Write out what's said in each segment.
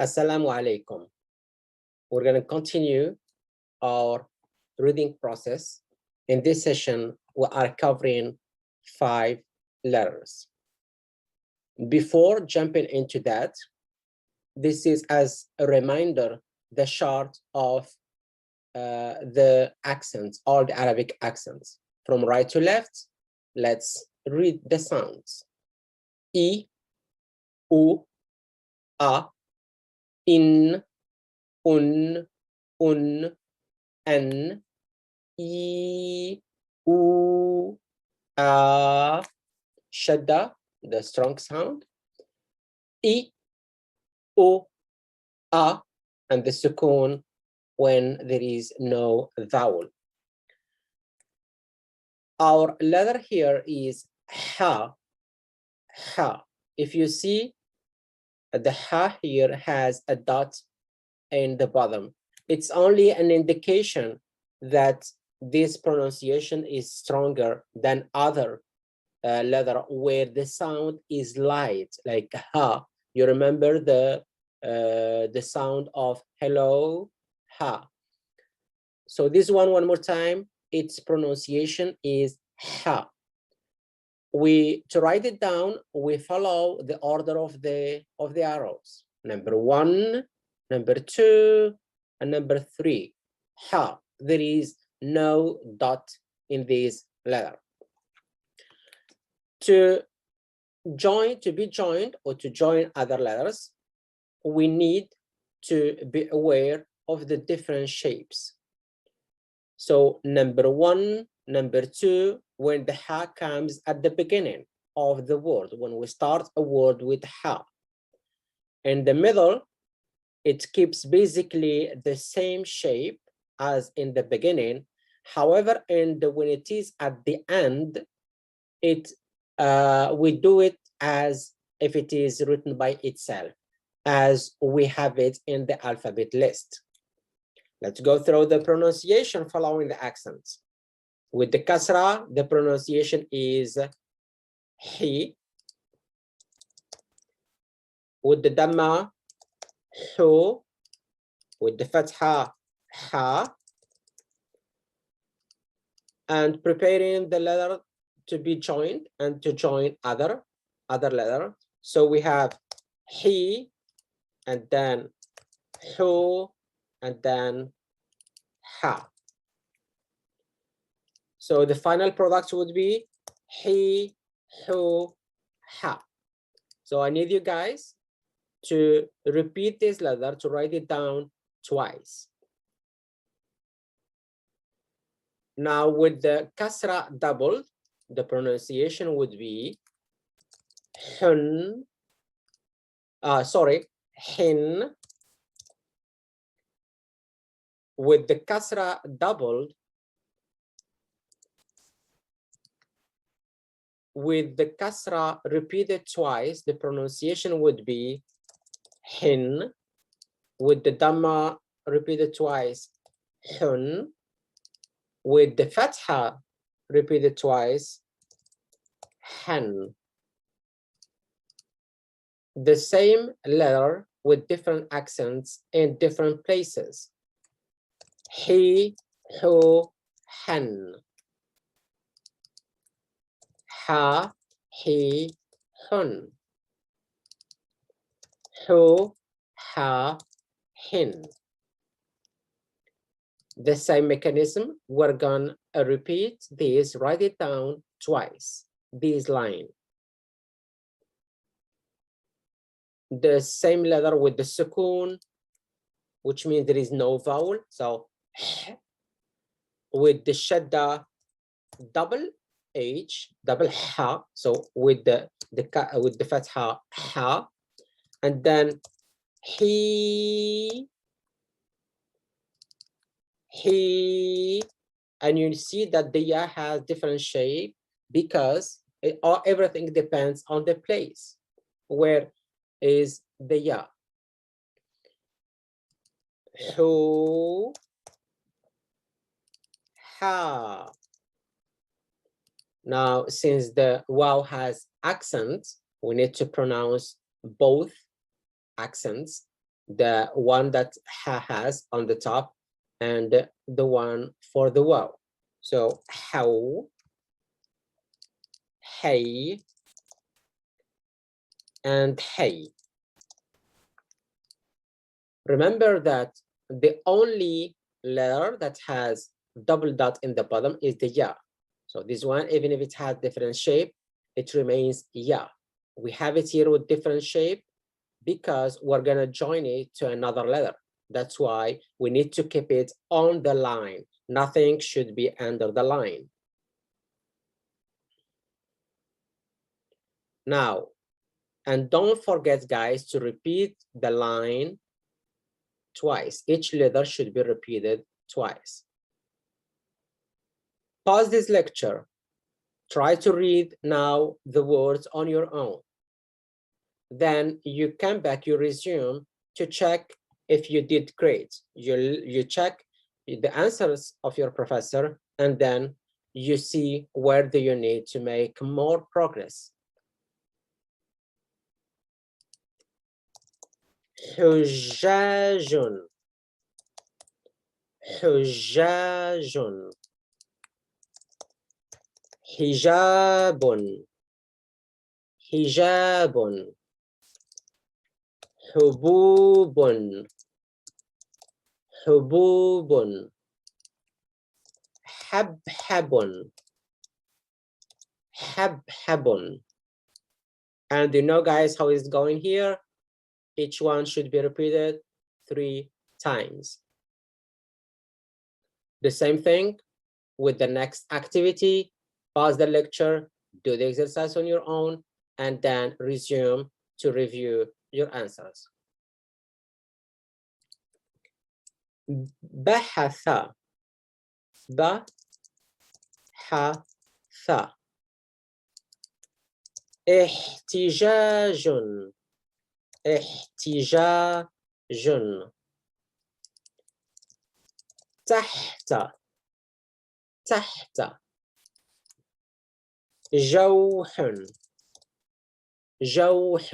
Assalamu alaikum. We're going to continue our reading process. In this session, we are covering 5 letters. Before jumping into that, this is as a reminder, the chart of the accents, all the Arabic accents. From right to left, let's read the sounds. I, U, A, in, un, an, I, U, A, shadda, the strong sound, I, U, A, and the sukoon when there is no vowel. Our letter here is ha, ha. If you see, the ha here has a dot in the bottom. It's only an indication that this pronunciation is stronger than other letter where the sound is light, like ha. You remember the sound of hello, ha. So this one more time, its pronunciation is ha. To write it down, we follow the order of the arrows. Number 1, number 2, and number 3. Ha. There is no dot in this letter. To be joined or to join other letters, we need to be aware of the different shapes. So number 1, number 2, when the ha comes at the beginning of the word, when we start a word with ha. In the middle, it keeps basically the same shape as in the beginning. However, when it is at the end, we do it as if it is written by itself, as we have it in the alphabet list. Let's go through the pronunciation following the accents. With the kasra, the pronunciation is hi. With the dhamma, hu. With the fatha, ha. And preparing the letter to be joined and to join other letter. So we have hi, and then hu, and then ha. So the final product would be hi, hu, ha. So I need you guys to repeat this letter, to write it down twice. Now with the kasra doubled, the pronunciation would be hun, hin. With the kasra doubled, with the kasra repeated twice, the pronunciation would be hin. With the dhamma repeated twice, hun. With the fatha repeated twice, han. The same letter with different accents in different places. He, hu, han. Ha, he, hun. Hu, ha, hin. The same mechanism, we're gonna repeat this, write it down twice, this line. The same letter with the sukoon, which means there is no vowel. So with the shadda, double H, double ha. So with the fatha, ha, and then he, and you see that the ya has different shape because everything depends on the place where is the ya. Hu, ha. Now, since the waw has accents, we need to pronounce both accents the one that ha has on the top and the one for the waw. So how, hey, and hey. Remember that the only letter that has double dot in the bottom is the ya. So this one, even if it has different shape, it remains ya. We have it here with different shape because we're gonna join it to another letter. That's why we need to keep it on the line. Nothing should be under the line. Now, and don't forget, guys, to repeat the line twice. Each letter should be repeated twice. Pause this lecture. Try to read now the words on your own. Then you come back, you resume to check if you did great. You check the answers of your professor, and then you see where do you need to make more progress. حجاج حجاج حجاب حجاب حبوب حبوب حبحب حبحب. And you know, guys, how it's going here? Each one should be repeated 3 times. The same thing with the next activity. Pause the lecture, do the exercise on your own, and then resume to review your answers. بحث بحث احتجاج احتجاج تحت تحت جوح جوح.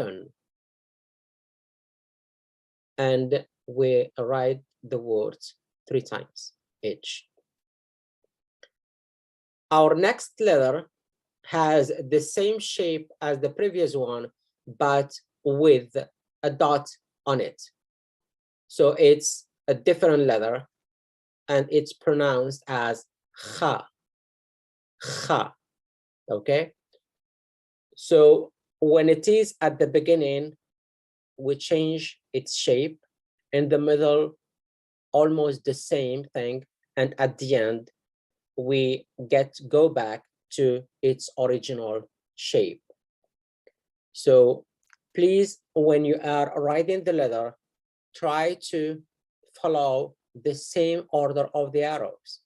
And we write the words 3 times each. Our next letter has the same shape as the previous one, but with a dot on it. So it's a different letter, and it's pronounced as kha, kha, okay? So when it is at the beginning, we change its shape. In the middle, almost the same thing, and at the end, we go back to its original shape. So please, when you are writing the letter, try to follow the same order of the arrows.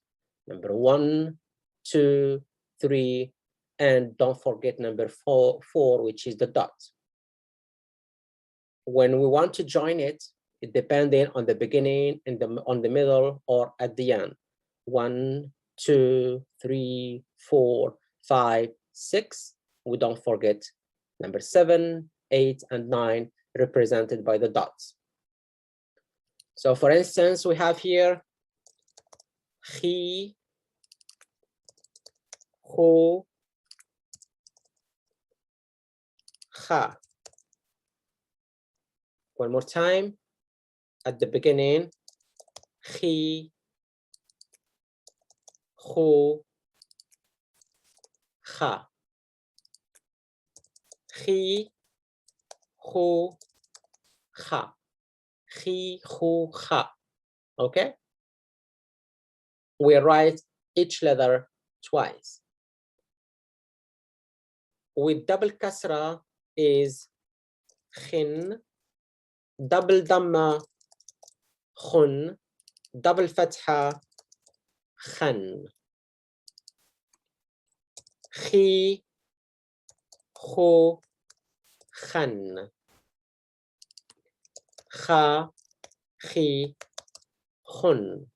Number 1, 2, 3, and don't forget number 4, which is the dot. When we want to join it, depending on the beginning, on the middle, or at the end. 1, 2, 3, 4, 5, 6. We don't forget number 7, 8, and 9 represented by the dots. So for instance, we have here he, who, ha. One more time. At the beginning, he, who, ha. He, who, ha. He, who, ha. Okay? We write each letter twice. With double kasra is khin, double dhamma khun, double fatha khan. Khi, khu, khan. Kha, khi, khun.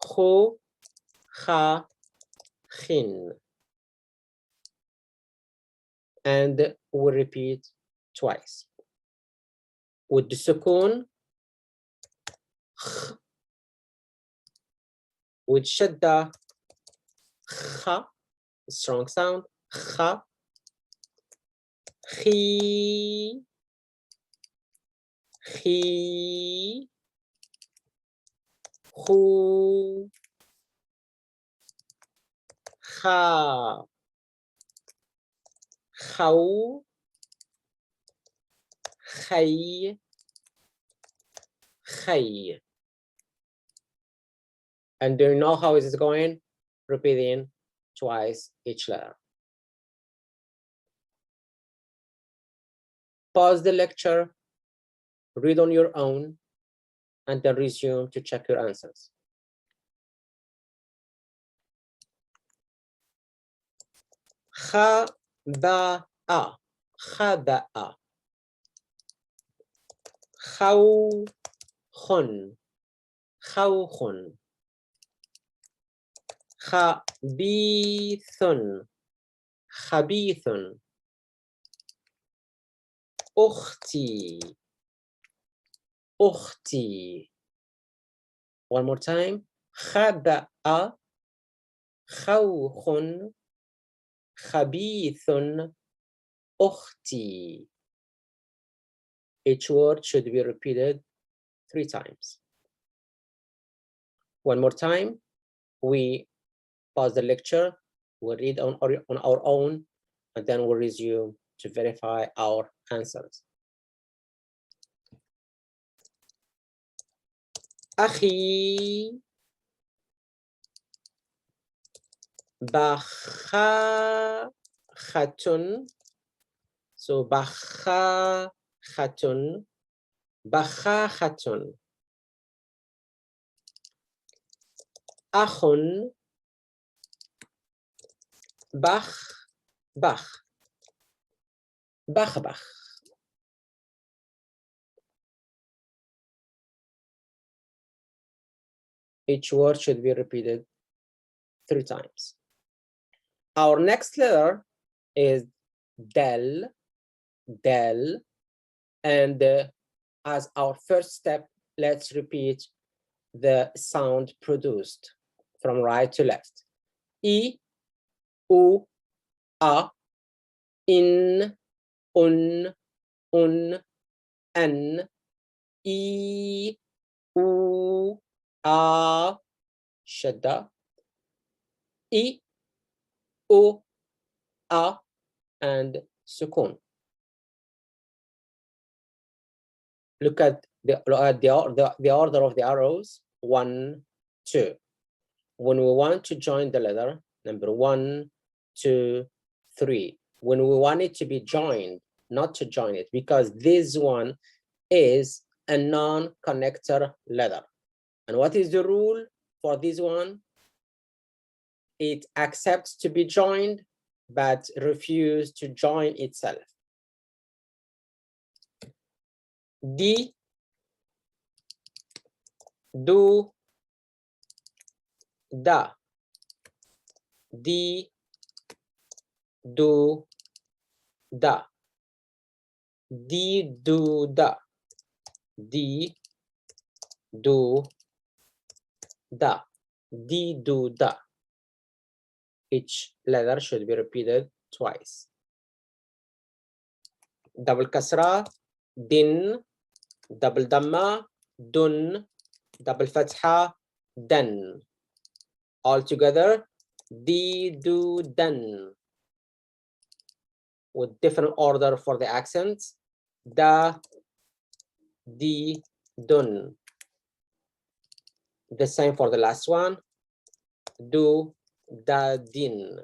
Khu, kha, khin. And we repeat twice. with the sukun, خ, with shadda, خ, strong sound, خ, خي, خي, خو, خا, خو, خي, خي. And do you know how is it going? Repeating twice each letter. Pause the lecture, read on your own, and then resume to check your answers. خبأ, خبأ. خوخ, خوخ. خبيث, خبيث. أختي, أختي. One more time. خبأ, خوخ, خبيث, أختي. Each word should be repeated 3 times. One more time. We pause the lecture, we'll read on our own, and then we'll resume to verify our answers. أخي بخاخة. So بخاخة, بخاخة. أخ بخ بخ بخ بخ. Each word should be repeated 3 times. Our next letter is del, del, and as our first step, let's repeat the sound produced from right to left. I, U, A, in, un, an, I, U, A, shadda, I, U, A, and sukun. Look at the order of the arrows, 1, 2. When we want to join the letter, number 1, 2, 3. When we want it to be joined, not to join it, because this one is a non-connector letter. And what is the rule for this one? It accepts to be joined, but refuses to join itself. Di, do, da. Di, do, da. Di, do, da. Di, do, da. Di, do, da. Each letter should be repeated twice. Double kasra, din. Double damma, dun. Double fatha, dan. All together, di, do, dan. With different order for the accents. Da, di, dun. The same for the last one. Do, da, din.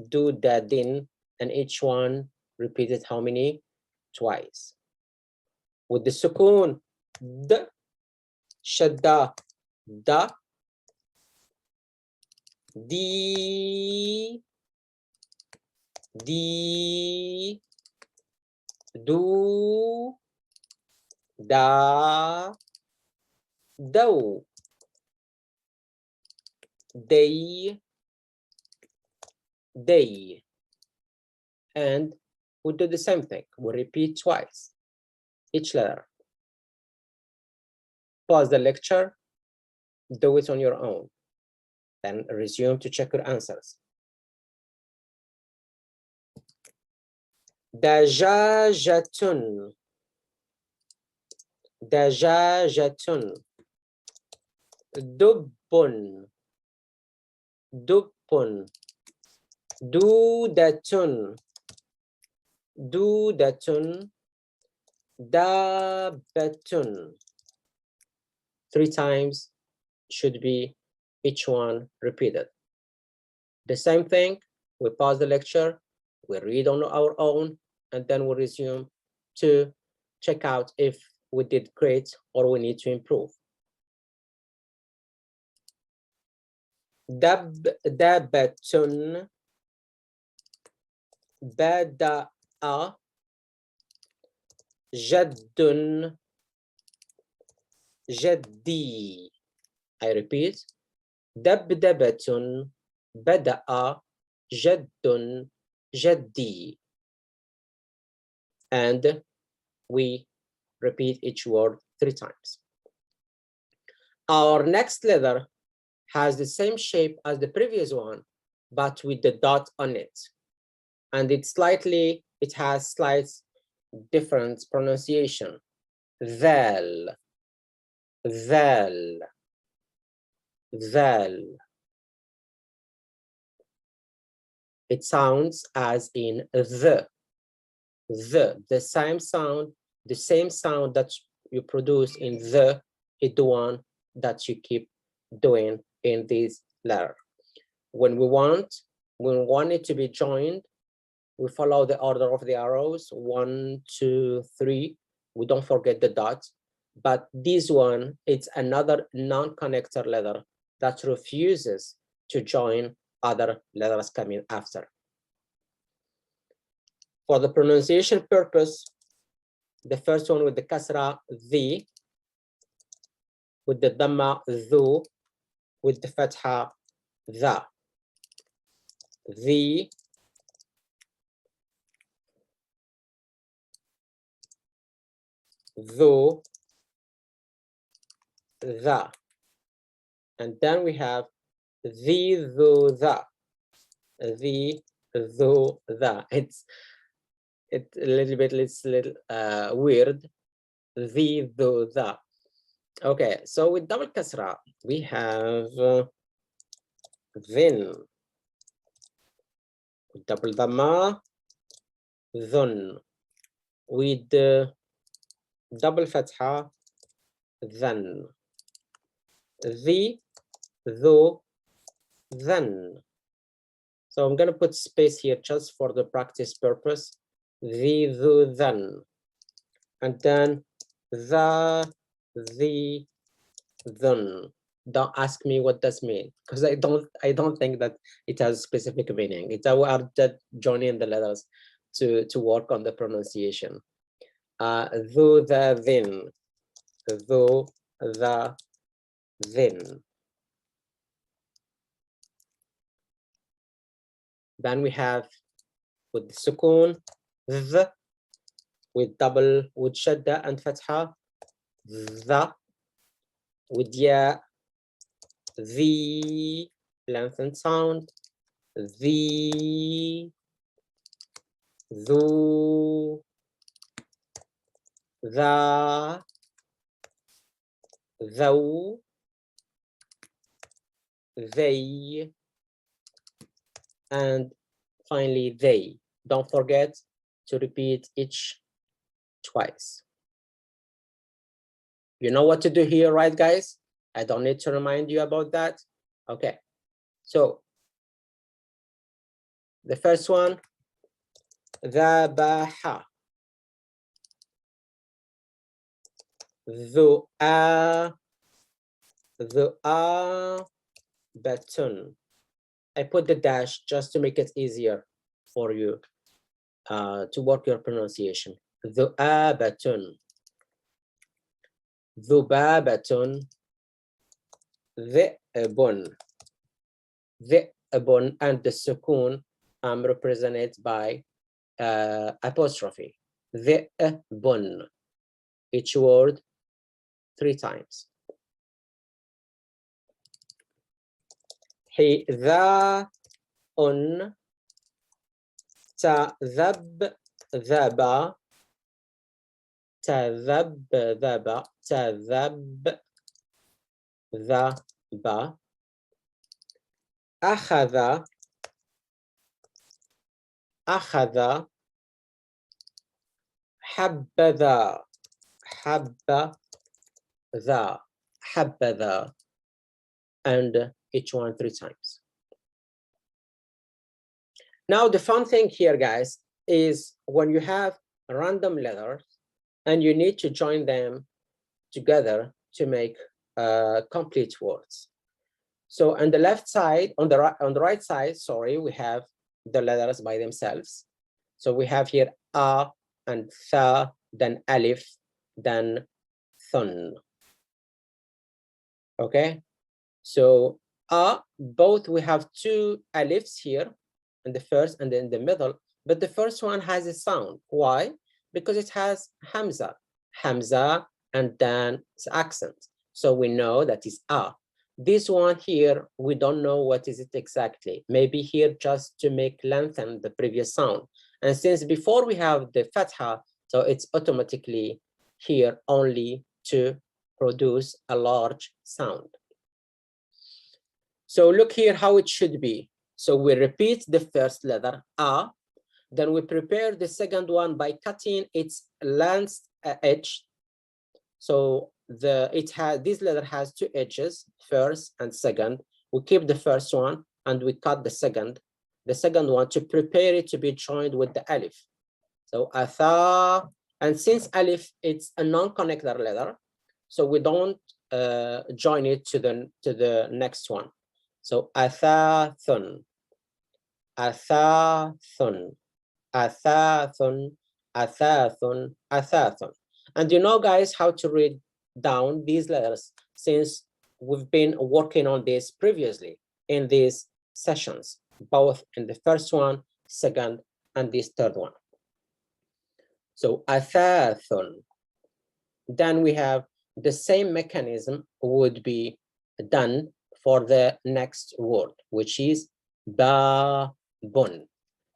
Do, da, din. And each one repeated how many? Twice. With the sukun, d, shadda, da, di, di, do, da, do, they, they. And we do the same thing. We repeat twice each letter. pause the lecture, do it on your own, then resume to check your answers. دجاجة دجاجة دب دب دودة دودة دابة. 3 times should be each one repeated. The same thing, we pause the lecture, we read on our own, and then we resume to check out if we did great or we need to improve. دبدبة بدأ جد جدي. I repeat, دبدبة بدأ جد جدي. And we repeat each word 3 times. Our next letter has the same shape as the previous one, but with the dot on it. And it has slight different pronunciation. Val, val, val. It sounds as in the same sound that you produce in the is the one that you keep doing in this letter. When we want it to be joined, we follow the order of the arrows, 1, 2, 3. We don't forget the dot. But this one, it's another non-connector letter that refuses to join other letters coming after. For the pronunciation purpose, the first one with the kasra, the, with the dhamma, dhu, with the fatha, the. The, dhu, the. And then we have the, dhu, the. The, dhu, the. It's a little bit weird. The, dhu, the. Okay, so with double kasra, we have then. With double dhamma, dhun. With double fatha, then. The, dhu, then. So I'm going to put space here just for the practice purpose. The, dhu, then. And then the, then. Don't ask me what this means, because I don't think that it has specific meaning. It's our just joining the letters to work on the pronunciation. Dhu, the, then. Dhu, the, then. Then we have with the sukoon, the, with shadda and fatha, the, with ya, the, lengthened sound, the, dhu, the, thou, they, and finally they. Don't forget to repeat each twice. You know what to do here, right, guys? I don't need to remind you about that. Okay, so the first one, ذبح, ذؤابة. I put the dash just to make it easier for you to work your pronunciation. ذؤابة, ذبابة, ذئب, ذئب, and the sukoon represented by apostrophe. ذئب. Each word 3 times. حذاء تذبذب تذبذب تذبذب أخذ أخذ حبذا حبذا حبذا, and each one 3 times. Now the fun thing here, guys, is when you have random letters and you need to join them together to make complete words. So on the left side, on the right side, sorry, we have the letters by themselves. So we have here a and tha, then alif, then thun. Okay, so both we have 2 alifs here in the first and then the middle, but the first one has a sound. Why? Because it has hamza and then it's accent. So we know that is a. This one here, we don't know what is it exactly. Maybe here just to make lengthen the previous sound. And since before we have the fatha, so it's automatically here only to produce a large sound. So look here how it should be. So we repeat the first letter a, then we prepare the second one by cutting its length edge. So this letter has 2 edges, first and second. We keep the first one and we cut the second one to prepare it to be joined with the alif. So atha, and since alif it's a non-connector letter, so we don't join it to the next one. So athathun, athathun, athathun, athathun, athathun. And you know, guys, how to read down these letters since we've been working on this previously in these sessions, both in the first one, second, and this third one. So athathun. Then we have the same mechanism would be done for the next word, which is ba-bun.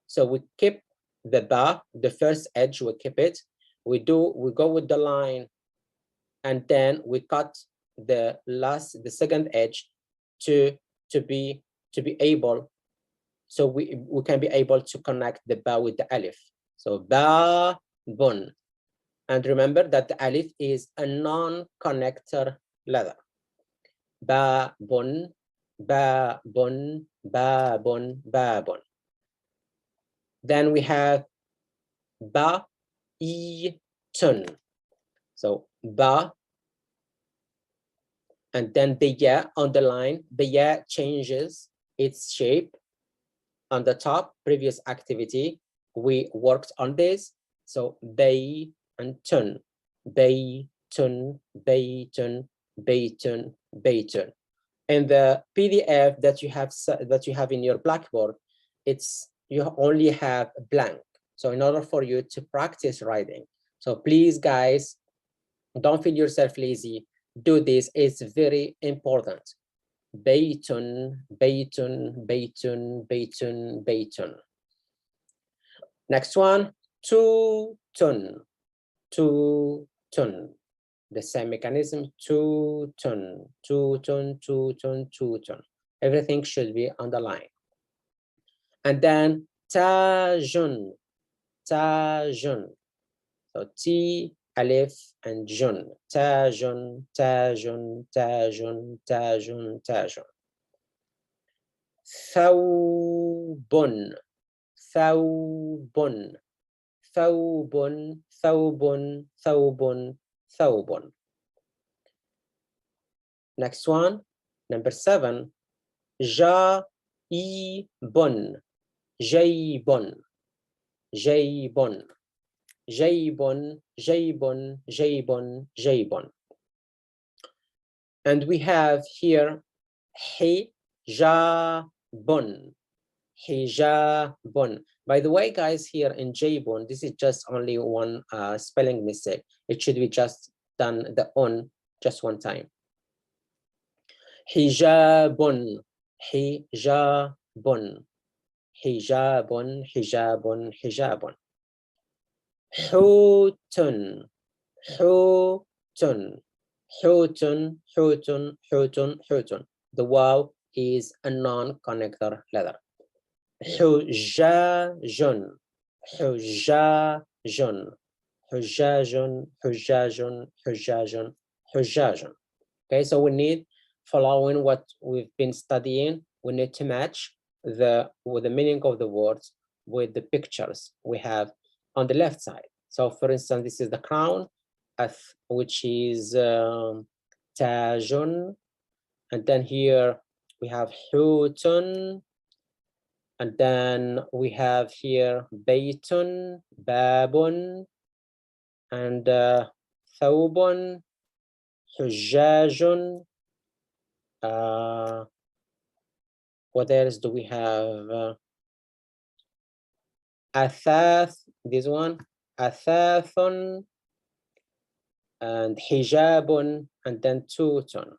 So we keep the ba, the first edge, we keep it. We go with the line, and then we cut the second edge to be able, so we can be able to connect the ba with the alif. So ba-bun. And remember that the alif is a non-connector letter. Ba-bun, ba-bun, ba-bun, ba-bun. Then we have ba-i-tun. So ba, and then the ya on the line, the ya changes its shape. On the top, previous activity, we worked on this. So bay and tun, bay, tun, bay, tun, bay, tun, bay, tun. And the PDF that you have in your Blackboard, you only have blank. So in order for you to practice writing, so please, guys, don't feel yourself lazy. Do this. It's very important. Baytun, baytun, baytun, baytun, baytun. Next one, two-tun, two-tun. The same mechanism, two-tun, two-tun, two-tun, two-tun. Everything should be underlined. And then tajun, tajun. So T, alif, and jun. Tajun, tajun, tajun, tajun, tajun. Thawbun, thawbun, thawbun, thawbun, thawbun, thawbun. Next one, number 7, jaibun, jaibun, jaibun, jaibun, jaibun, jaibun, jaibun. And we have here hijabun, hijabun. By the way, guys, here in jaibun, this is just only one spelling mistake. It should be just done the on just one time. Hijabun, حجاب حجاب حجاب حجاب حوت حوت حوت حوت حوت حوت. The wow is a non-connector letter. حجاج حجاج حجاج حجاج حجاج حجاج. Okay, so we need, following what we've been studying, we need to match with the meaning of the words with the pictures we have on the left side. So for instance, this is the crown, which is tajun, and then here we have hutun, and then we have here baytun, babun, and thawbun, hujjajun. What else do we have? Athath, this one, athathun, and hijabun, and then tutun.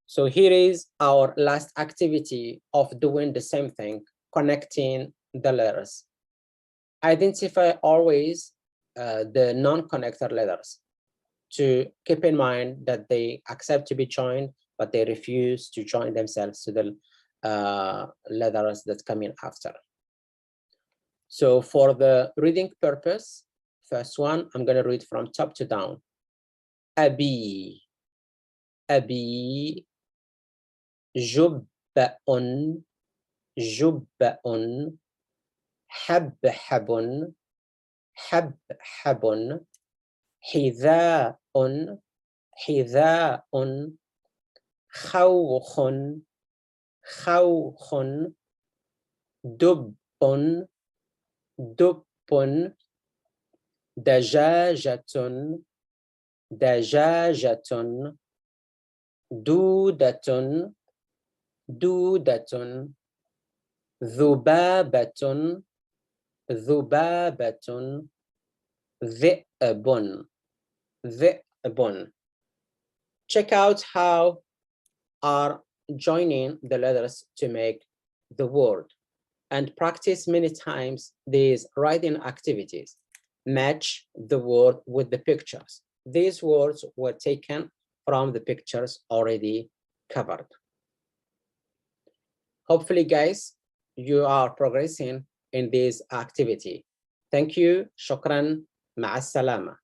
So here is our last activity of doing the same thing, connecting the letters. Identify always the non-connector letters, to keep in mind that they accept to be joined, but they refuse to join themselves to the letters that come in after. So for the reading purpose, first one, I'm going to read from top to down. Abi, Abi, Jubba'un, Jubba'un, Habhabun, Habhabun, Hidha'un, Hidha'un, Khawkhun, Khawkhun, Dubbun, Dubbun, Dajajatun, Dajajatun, Dudatun, Dudatun, Dhubabatun, Dhubabatun, Dhi'bun, Dhi'bun. Check out how are joining the letters to make the word, and practice many times these writing activities. Match the word with the pictures. These words were taken from the pictures already covered. Hopefully, guys, you are progressing in this activity. Thank you. Shukran. Ma'as salama.